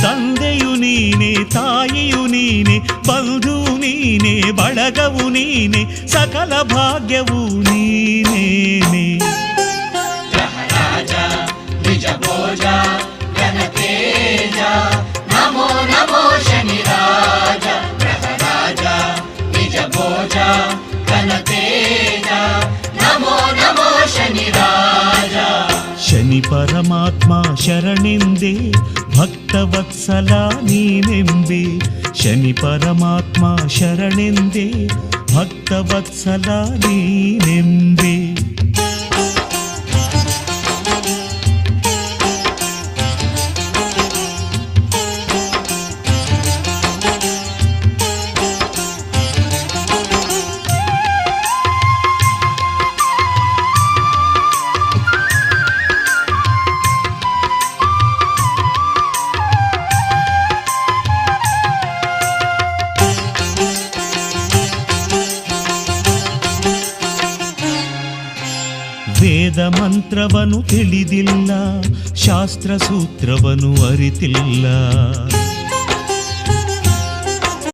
ತಂದೆಯು ನೀನೆ, ತಾಯಿಯು ನೀನೆ, ಬಂಧುವು ನೀನೆ, ಬಳಗವು ನೀನೆ, ಸಕಲ ಭಾಗ್ಯವು ನೀನೇನೆ. ಗ್ರಹರಾಜ ನಿಜಭೋಜ ಘನತೇಜ ನಮೋ ನಮೋ ಶನಿರಾಜ. ಗ್ರಹರಾಜ ನಿಜಭೋಜ ಘನತೇಜ ನಮೋ ನಮೋ ಶನಿರಾಜ. ಶನಿ ಪರಮಾತ್ಮ ಶರಣೆಂದೇ ಭಕ್ತವತ್ಸಲ ನೀನೆಂಬೆ. ಶನಿ ಪರಮಾತ್ಮ ಶರಣೆಂದೇ ಭಕ್ತವತ್ಸಲ ನೀನೆಂಬೆ. ವೇದ ಮಂತ್ರವನು ತಿಳಿದಿಲ್ಲ, ಶಾಸ್ತ್ರ ಸೂತ್ರವನು ಅರಿತಿಲ್ಲ.